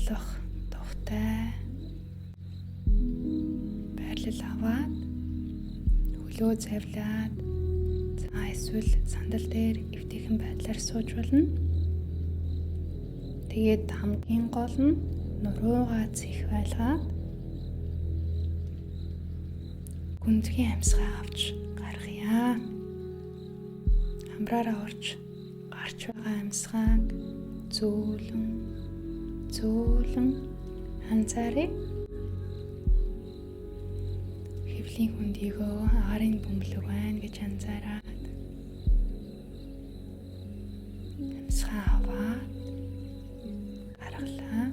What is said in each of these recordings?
болох тухтай байрлал аваад хөлөө завлаад эсвэл сандал дээр эвтэйхэн байдлаар сууж болно. Тэгээд хамгийн гол нь нуруугаа зих байлгаад гүнзгий амьсгаа авч гаргая. Хамраараа орж гарч байгаа амьсгааг зөөлөн анзаарыг. Хэвлийн хөндийгөө агарын бөмбөлөг байна гэж анзаараад амьсгаа аваад гаргалаа.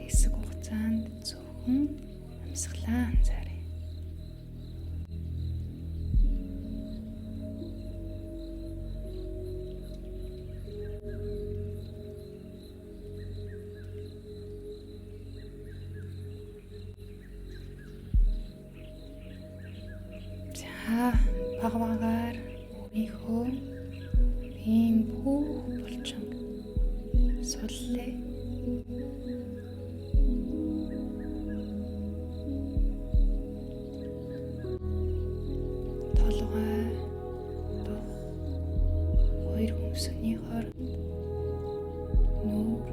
Хэсэг хугацаанд зөвхөн амьсгалаа анзааръя. Багаагаар өөрийнхөө ийм бүх булчин суллээ. Толгой, дух, хоёр хүнсний хооронд нүүр,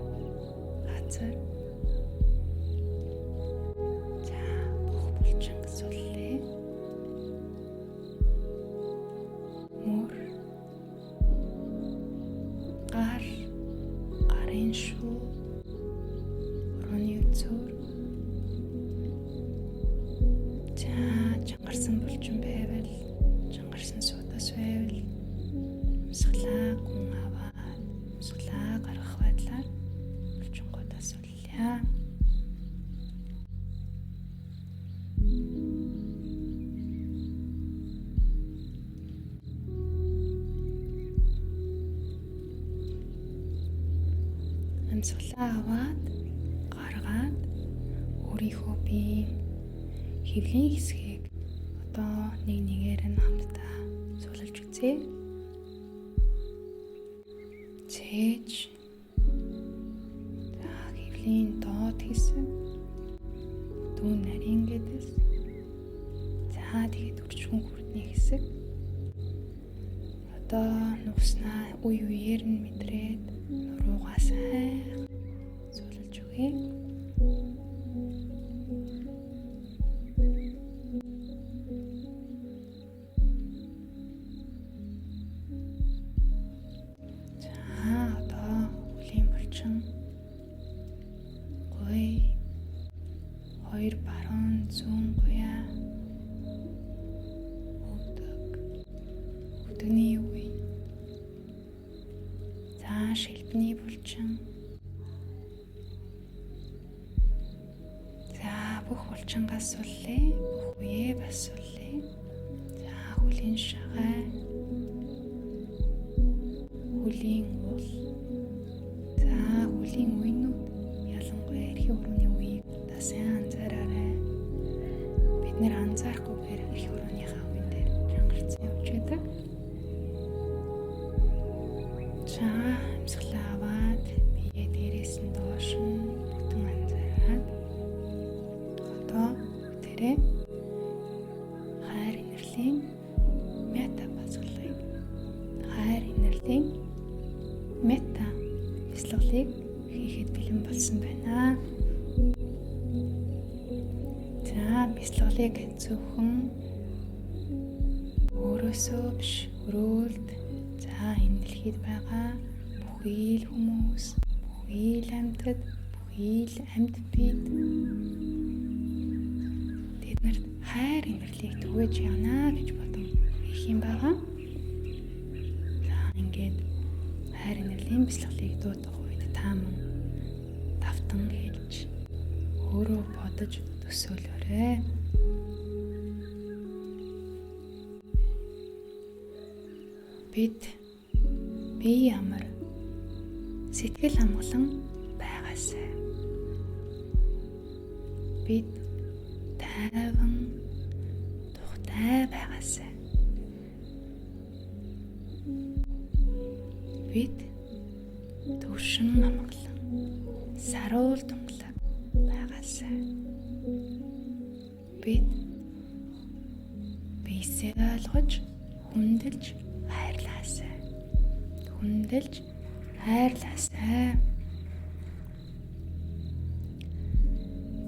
газар. Бүх булчин суллээ. Мөр, гарын шуу, урууны үзүүр. Чангарсан булчин байвал, чангарсан суудас байвал амьсгалаа гүн аваад амьсгалаа гаргах байдлаар булчингуудаа суллаа. Амьсгалаа аваад гаргаад өөрийнхөө бие хэвлийн хэсгийг одоо нэг нэгээр нь хамтдаа суулж үзье. Цээж. Хэвлийн доод хэсэг. Дүүн нарийн гэдэс. Тэгээд үржигэн хүрдний хэсэг. Одоо нугснаа үеэр нь мэдрээд нуруугаа сайн суулж өгье. Одоо хөлийн булчин хоёр баруун зүүн гуяа өдөгний үе. Шилбэний булчин. Бүх булчингаас суллээ. Бүх үеэ бас суллээ. Хөлийн шагай. Хөлийн уул. Хөлийн үеинүүд ялангуяа эрхийн урууны үеийг сайн анзаараарай. Бид нэр анзаарахгүйгээр эрхийн урууныхаа үеин дээр чангарцсан явж байдаг. Амьсгалаа аваад бие дээрээс нь доош нь бүтэн анзаараад одоо тэрэ хайр инэрлийн мета бацгалыг мета бяцлаглыг хийхэд бэлэн болсон байна. Бяцлаглыг зөвхөн өөрөөсөө биш өрөөлд энэ дэлхийд байгаа бүхий л хүмүүс, бүхий л амьтад, бүхий л амьд бид тэднэрт хайр инэрлийг түгэж явна гэж бодон хийх юм байгаа. Ингээд хайр инэрлийн бяцлаглыг дуудах үед та мөн давтан хэлж өөрөө бодож төсөөлөөрэй. Бид ямар сэтгэл хангалан байгаасай. Бид тайван байгаасай. Бид төвшин амгалан саруул тунгалаг байгаасай. Бид биесээ ойлгож хүндэлж хайрлаасай. Хүндэлж хайрлаасай.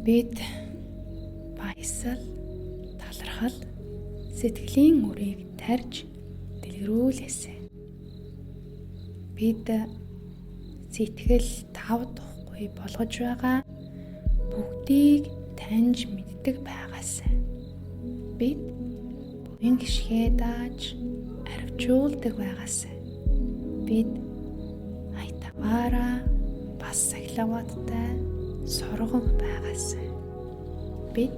Бид баясал, талархал, сэтгэлийн үрийг тарьж дэлгэрүүлээсэй. Бид сэтгэл тавдахгүй болгож байгаа бүгдийг таньж мэддэг байгаасай. Бид буян гიშгээ дааж арвижуулдаг байгаасай. Бид айтаваараа бас сахилаваттай соргог байгаасай. Бид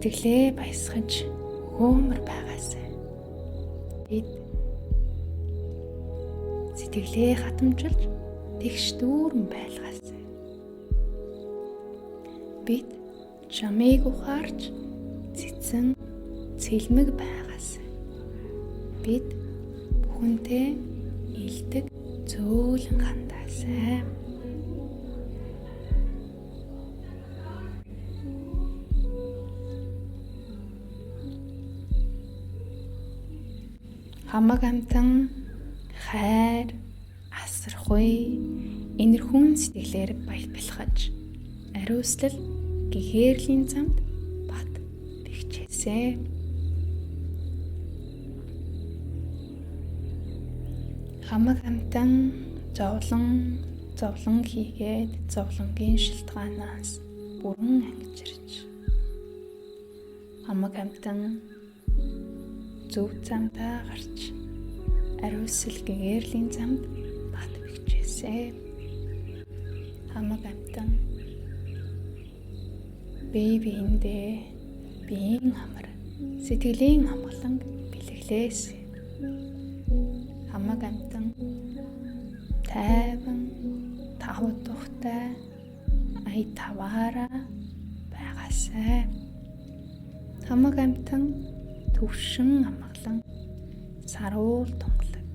сэтгэлээ баясгаж хөмөр байгаасай. Бид сэтгэлээ хатамжилж тэгш дүүрэн байлгаасай. Бид чамыг ухаарч цэцэн цэлмэг байгаасай. Бид бүхэнтэй илдэг зөөлөн хандаасай. Хамаг амтан хайр, асархуй, энэрхүүн сэтгэлээр баялхаж, ариуслал гэгээрлийн замд бат бэхжээсэй. Хамаг амтан зовлон хийгээд зовлонгийн шилтгаанаас бүрэн ангижирч. Хамаг амтан зөв замдаа гарч ариусл гэгэрлийн замд бат бэхжээсэй. Хамаг амтан биеиндээ биеийн амар сэтгэлийн амгалан бэлэглээсэй. Хамаг амтан тайван тав тухтай ай таваараа байгаасай. Хамаг амтан төвшин амгалан саруул тунгалаг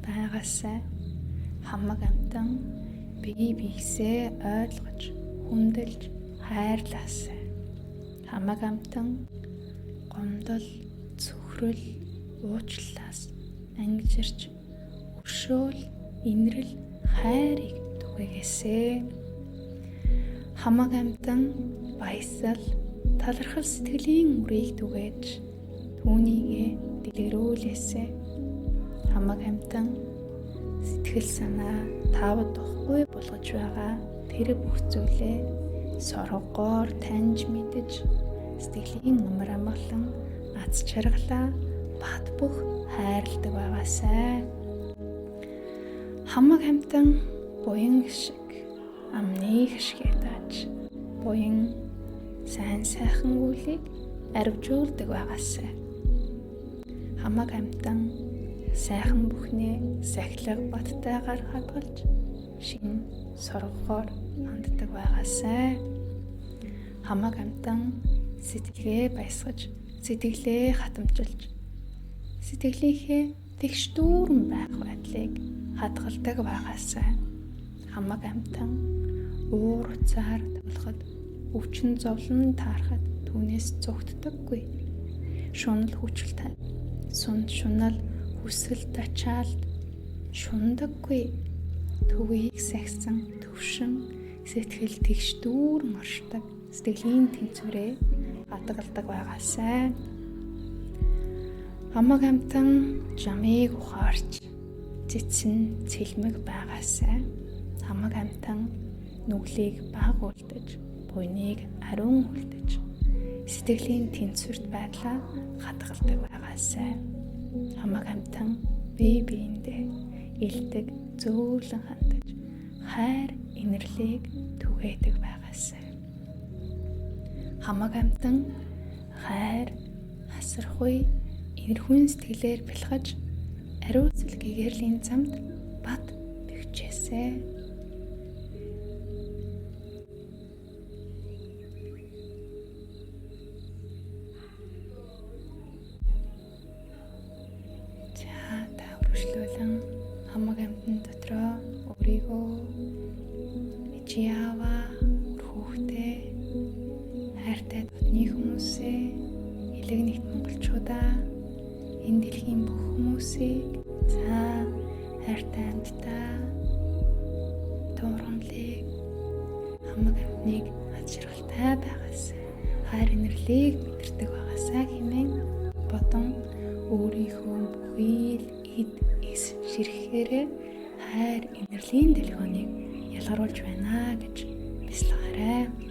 байгаасай. Хамаг амтан бие биесээ ойлгож хүндэлж хайрлаасай. Хамаг амтан гомдол, цөхрөл, уучлалаас ангижирч өршөөл, инрэл, хайрыг түгээгээсэй. Хамаг амтан баясал, талархал сэтгэлийн үрийг түгээж түүнийгээ дэлгэрүүлээсэй. Хамаг амтан сэтгэл санаа таавдахгүй болгож байгаа тэр бүх зүйлээ соргоор таньж мэдэж сэтгэлийн амар амгалан аз жаргалаа бат бөх хайрладаг байгаасай. Хамаг амтан буян шиг амны хишгээ дааж буян сайн сайхан үлийг арвижуулдаг байгаасай. Хамаг амтан сайхан бүхнээ сахилга баттайгаар хадгалж шин соргоор ханддаг байгаасай. Хамаг амтан сэтгэлгээ баясгаж сэтгэлээ хатамжилж сэтгэлийнхээ тэгш дүүрэн байх байдлыг хадгалдаг байгаасай. Хамаг амтан уур уцаар тавлахад өвчин зовлон таарахад түүнээс зүгтдаггүй. Шунал хүчилтэй шунал хүсэл тачаалд шундаггүй. Төвийг сахисан төвшин сэтгэл тэгш дүүрэн оршдог сэтгэлийн тэнцвэрээ хадгалдаг байгаасай. Хамаг амтан жамыг ухаарч цэцэн цэлмэг байгаасай. Хамаг амтан нүглийг багуулдаж буйныг ариун үлдэж сэтгэлийн тэнцвэрт байдлаа хадгалдаг байгаасай. Хамаг амтан бие биендээ илдэг зөөлөн хандаж хайр инэрлийг түгээдэг байгаасай. Хамаг амтан хайр, асархуй, энэрхүүн сэтгэлээр бэлхаж ариуцал гэгэрлийн замд бат бэхжээсэй. хайртай дотны хүмүүсээ, элэг нэгт монголчуудаа, энэ дэлхийн бүх хүмүүсийг хайртай амьтдаа туурхамлыг хамаг амьтныг аз жаргалтай байгаас хайр инэрлийг мэдэрдэг байгаасаа хэмээн бодон өөрийнхөө бүхий л эд эс ширхгээрээ хайр инэрлийн дэлгөөнийг ялгаруулж байна гэж бясалгаарай.